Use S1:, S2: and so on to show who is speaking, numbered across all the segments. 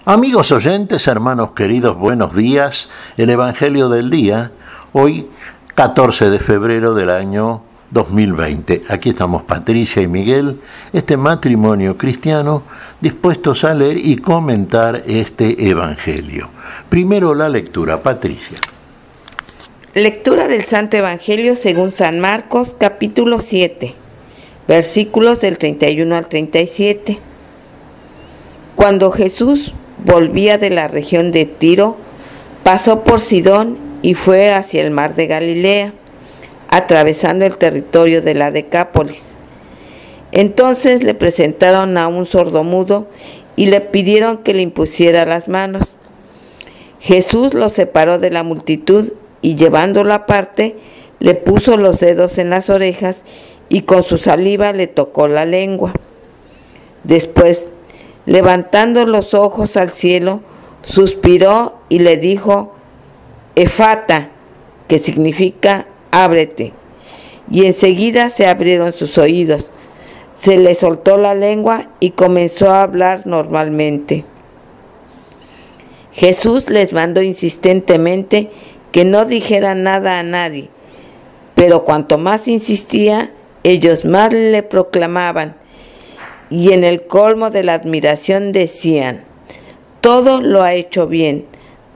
S1: Amigos oyentes, hermanos queridos, buenos días. El Evangelio del día, hoy 14 de febrero del año 2020. Aquí estamos Patricia y Miguel, este matrimonio cristiano, dispuestos a leer y comentar este Evangelio. Primero la lectura, Patricia.
S2: Lectura del Santo Evangelio según San Marcos, capítulo 7, versículos del 31 al 37. Cuando Jesús volvía de la región de Tiro, pasó por Sidón y fue hacia el mar de Galilea, atravesando el territorio de la Decápolis. Entonces le presentaron a un sordomudo y le pidieron que le impusiera las manos. Jesús lo separó de la multitud y llevándolo aparte, le puso los dedos en las orejas y con su saliva le tocó la lengua. Después, levantando los ojos al cielo, suspiró y le dijo, Efata, que significa ábrete. Y enseguida se abrieron sus oídos, se le soltó la lengua y comenzó a hablar normalmente. Jesús les mandó insistentemente que no dijeran nada a nadie, pero cuanto más insistía, ellos más le proclamaban, y en el colmo de la admiración decían, todo lo ha hecho bien,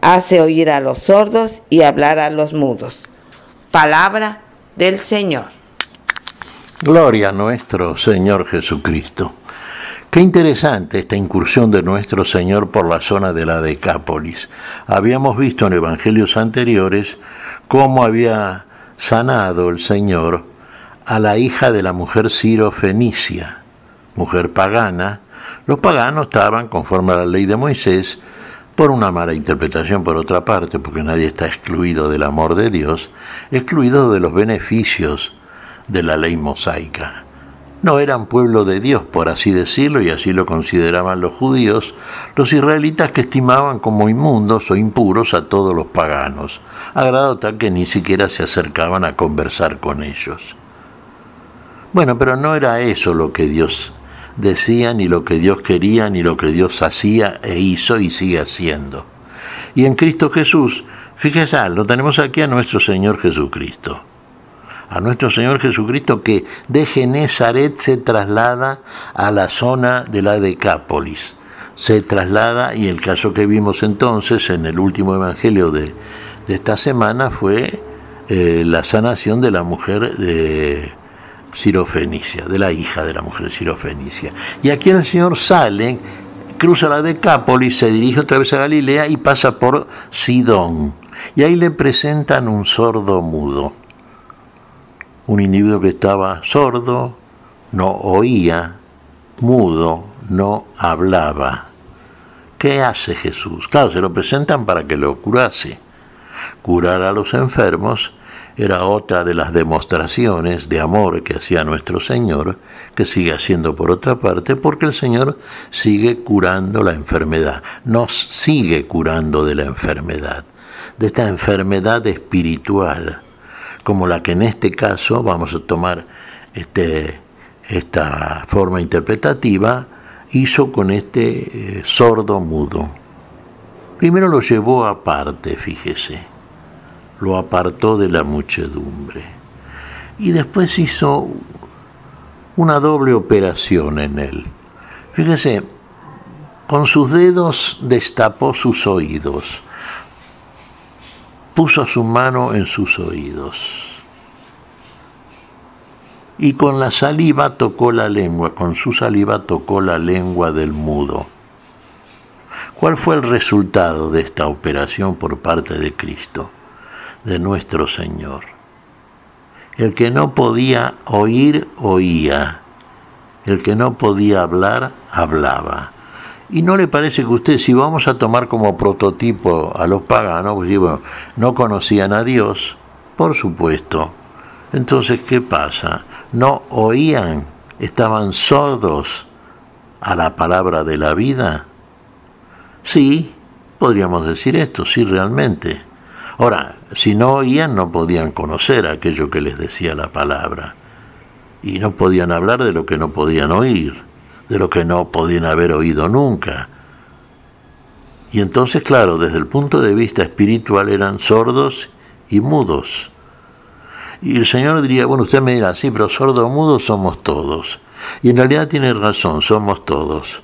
S2: hace oír a los sordos y hablar a los mudos. Palabra del Señor.
S1: Gloria a nuestro Señor Jesucristo. Qué interesante esta incursión de nuestro Señor por la zona de la Decápolis. Habíamos visto en evangelios anteriores cómo había sanado el Señor a la hija de la mujer sirofenicia, mujer pagana. Los paganos estaban, conforme a la ley de Moisés, por una mala interpretación por otra parte, porque nadie está excluido del amor de Dios, excluido de los beneficios de la ley mosaica. No eran pueblo de Dios, por así decirlo, y así lo consideraban los judíos, los israelitas que estimaban como inmundos o impuros a todos los paganos, a grado tal que ni siquiera se acercaban a conversar con ellos. Bueno, pero no era eso lo que Dios decía, ni lo que Dios quería, ni lo que Dios hacía e hizo y sigue haciendo. Y en Cristo Jesús, fíjese, lo tenemos aquí a nuestro Señor Jesucristo. A nuestro Señor Jesucristo que de Genezaret se traslada a la zona de la Decápolis. Se traslada, y el caso que vimos entonces en el último evangelio de esta semana fue la sanación de la mujer de sirofenicia, de la hija de la mujer sirofenicia. Y aquí el Señor sale, cruza la Decápolis, se dirige otra vez a Galilea y pasa por Sidón. Y ahí le presentan un sordo mudo. Un individuo que estaba sordo, no oía, mudo, no hablaba. ¿Qué hace Jesús? Claro, se lo presentan para que lo curase. Curar a los enfermos era otra de las demostraciones de amor que hacía nuestro Señor, que sigue haciendo por otra parte, porque el Señor sigue curando la enfermedad, nos sigue curando de la enfermedad, de esta enfermedad espiritual, como la que en este caso vamos a tomar esta forma interpretativa, hizo con este sordo mudo. Primero lo llevó aparte, fíjese, lo apartó de la muchedumbre, y después hizo una doble operación en él. Fíjese, con sus dedos destapó sus oídos, puso su mano en sus oídos y con la saliva tocó la lengua, con su saliva tocó la lengua del mudo. ¿Cuál fue el resultado de esta operación por parte de Cristo, de nuestro Señor? El que no podía oír, oía. El que no podía hablar, hablaba. ¿Y no le parece que usted, si vamos a tomar como prototipo a los paganos, pues, bueno, no conocían a Dios, por supuesto? Entonces, ¿qué pasa? ¿No oían? ¿Estaban sordos a la palabra de la vida? Sí, podríamos decir esto, sí, realmente. Ahora, si no oían, no podían conocer aquello que les decía la palabra. Y no podían hablar de lo que no podían oír, de lo que no podían haber oído nunca. Y entonces, claro, desde el punto de vista espiritual eran sordos y mudos. Y el Señor diría, bueno, usted me dirá, sí, pero sordo o mudo somos todos. Y en realidad tiene razón, somos todos.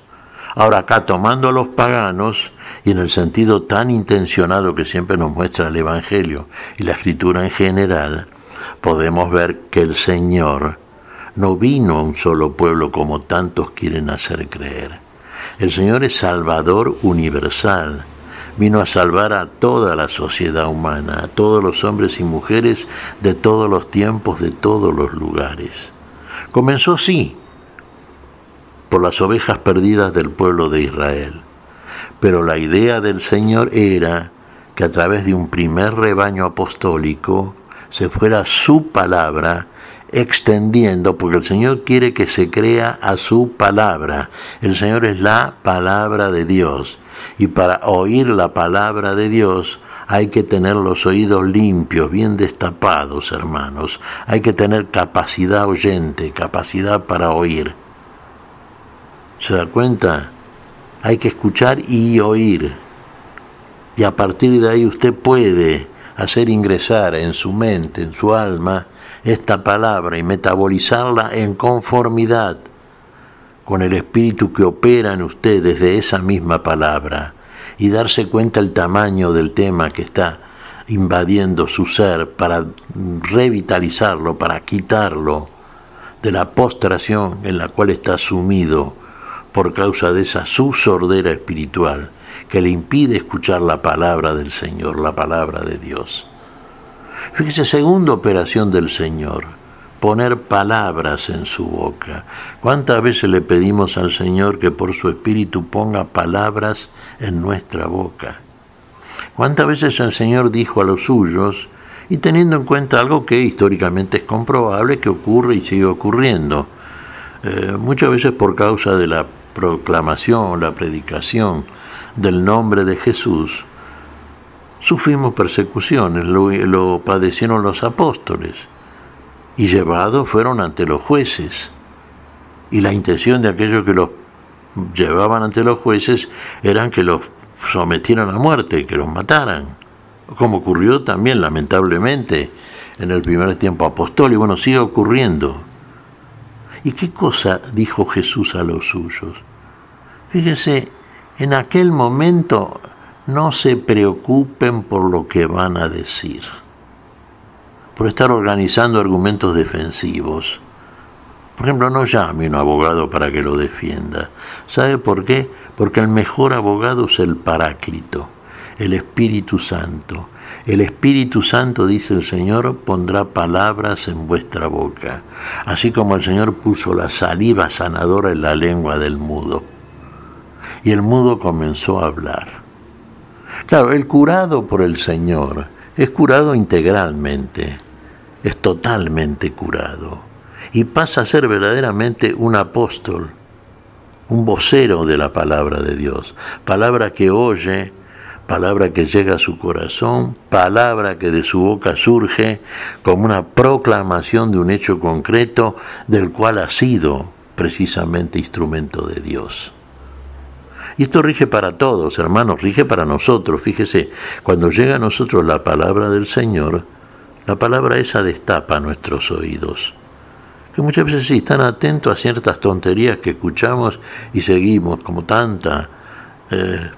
S1: Ahora acá, tomando a los paganos, y en el sentido tan intencionado que siempre nos muestra el Evangelio y la Escritura en general, podemos ver que el Señor no vino a un solo pueblo como tantos quieren hacer creer. El Señor es Salvador universal. Vino a salvar a toda la sociedad humana, a todos los hombres y mujeres de todos los tiempos, de todos los lugares. Comenzó, sí, por las ovejas perdidas del pueblo de Israel. Pero la idea del Señor era que a través de un primer rebaño apostólico se fuera su palabra extendiendo, porque el Señor quiere que se crea a su palabra. El Señor es la palabra de Dios. Y para oír la palabra de Dios hay que tener los oídos limpios, bien destapados, hermanos. Hay que tener capacidad oyente, capacidad para oír. ¿Se da cuenta? Hay que escuchar y oír. Y a partir de ahí usted puede hacer ingresar en su mente, en su alma, esta palabra y metabolizarla en conformidad con el espíritu que opera en usted desde esa misma palabra y darse cuenta el tamaño del tema que está invadiendo su ser para revitalizarlo, para quitarlo de la postración en la cual está sumido por causa de esa su sordera espiritual que le impide escuchar la palabra del Señor, la palabra de Dios. Fíjese, segunda operación del Señor, poner palabras en su boca. ¿Cuántas veces le pedimos al Señor que por su Espíritu ponga palabras en nuestra boca? ¿Cuántas veces el Señor dijo a los suyos, y teniendo en cuenta algo que históricamente es comprobable, que ocurre y sigue ocurriendo, muchas veces por causa de la proclamación, la predicación del nombre de Jesús, sufrimos persecuciones, lo padecieron los apóstoles, y llevados fueron ante los jueces. Y la intención de aquellos que los llevaban ante los jueces eran que los sometieran a muerte, que los mataran, como ocurrió también lamentablemente en el primer tiempo apostólico. Bueno, sigue ocurriendo. ¿Y qué cosa dijo Jesús a los suyos? Fíjese, en aquel momento no se preocupen por lo que van a decir, por estar organizando argumentos defensivos. Por ejemplo, no llame a un abogado para que lo defienda. ¿Sabe por qué? Porque el mejor abogado es el Paráclito, el Espíritu Santo. El Espíritu Santo, dice el Señor, pondrá palabras en vuestra boca, así como el Señor puso la saliva sanadora en la lengua del mudo. Y el mudo comenzó a hablar. Claro, el curado por el Señor es curado integralmente, es totalmente curado, y pasa a ser verdaderamente un apóstol, un vocero de la palabra de Dios, palabra que oye, palabra que llega a su corazón, palabra que de su boca surge como una proclamación de un hecho concreto del cual ha sido precisamente instrumento de Dios. Y esto rige para todos, hermanos, rige para nosotros. Fíjese, cuando llega a nosotros la palabra del Señor, la palabra esa destapa nuestros oídos, que muchas veces sí están atentos a ciertas tonterías que escuchamos y seguimos, como tanta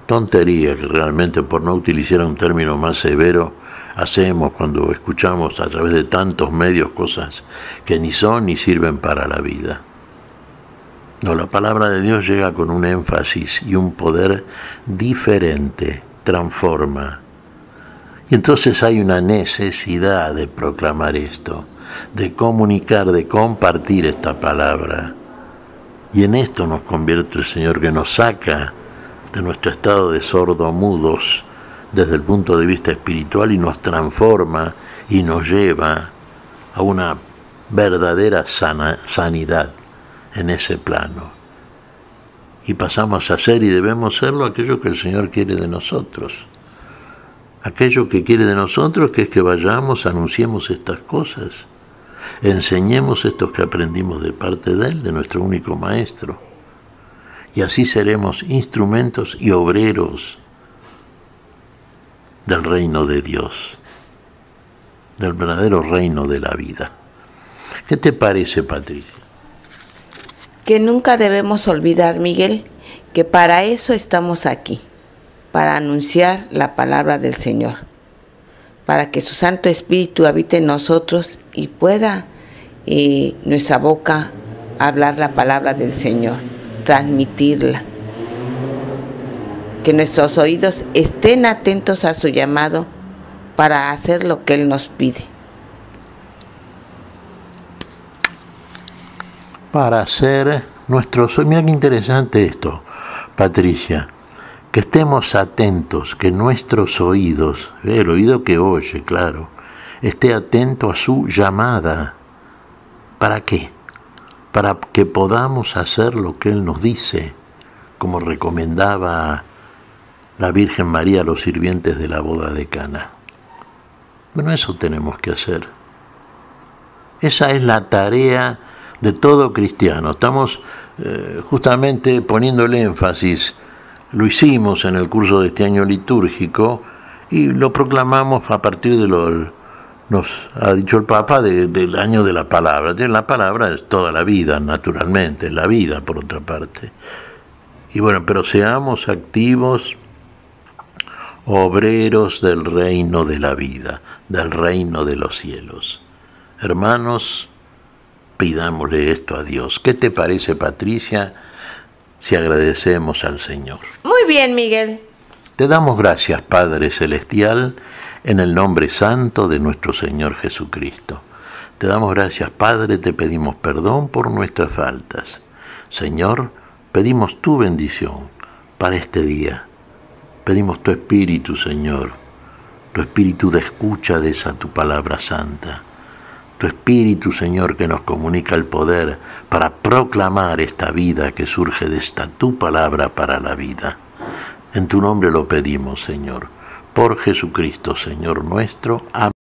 S1: tontería que realmente, por no utilizar un término más severo, hacemos cuando escuchamos a través de tantos medios cosas que ni son ni sirven para la vida. No, la palabra de Dios llega con un énfasis y un poder diferente, transforma. Y entonces hay una necesidad de proclamar esto, de comunicar, de compartir esta palabra. Y en esto nos convierte el Señor, que nos saca de nuestro estado de sordomudos desde el punto de vista espiritual y nos transforma y nos lleva a una verdadera sanidad en ese plano. Y pasamos a ser, y debemos serlo, aquello que el Señor quiere de nosotros. Aquello que quiere de nosotros, que es que vayamos, anunciemos estas cosas, enseñemos estos que aprendimos de parte de Él, de nuestro único Maestro. Y así seremos instrumentos y obreros del reino de Dios, del verdadero reino de la vida. ¿Qué te parece, Patricia?
S2: Que nunca debemos olvidar, Miguel, que para eso estamos aquí, para anunciar la palabra del Señor, para que su Santo Espíritu habite en nosotros y pueda nuestra boca hablar la palabra del Señor, transmitirla. Que nuestros oídos estén atentos a su llamado para hacer lo que Él nos pide.
S1: Para hacer nuestros oídos, mira qué interesante esto, Patricia, que estemos atentos, que nuestros oídos, el oído que oye, claro, esté atento a su llamada. ¿Para qué? Para que podamos hacer lo que Él nos dice, como recomendaba la Virgen María a los sirvientes de la boda de Cana. Bueno, eso tenemos que hacer. Esa es la tarea de todo cristiano. Estamos justamente poniendo el énfasis, lo hicimos en el curso de este año litúrgico y lo proclamamos a partir de nos ha dicho el Papa del año de la palabra. La palabra es toda la vida, naturalmente, es la vida por otra parte. Y bueno, pero seamos activos obreros del reino de la vida, del reino de los cielos. Hermanos, pidámosle esto a Dios. ¿Qué te parece, Patricia, si agradecemos al Señor?
S2: Muy bien, Miguel.
S1: Te damos gracias, Padre Celestial, en el nombre santo de nuestro Señor Jesucristo. Te damos gracias, Padre, te pedimos perdón por nuestras faltas. Señor, pedimos tu bendición para este día. Pedimos tu Espíritu, Señor, tu Espíritu de escucha de esa tu palabra santa. Tu Espíritu, Señor, que nos comunica el poder para proclamar esta vida que surge de esta tu palabra para la vida. En tu nombre lo pedimos, Señor, por Jesucristo, Señor nuestro. Amén.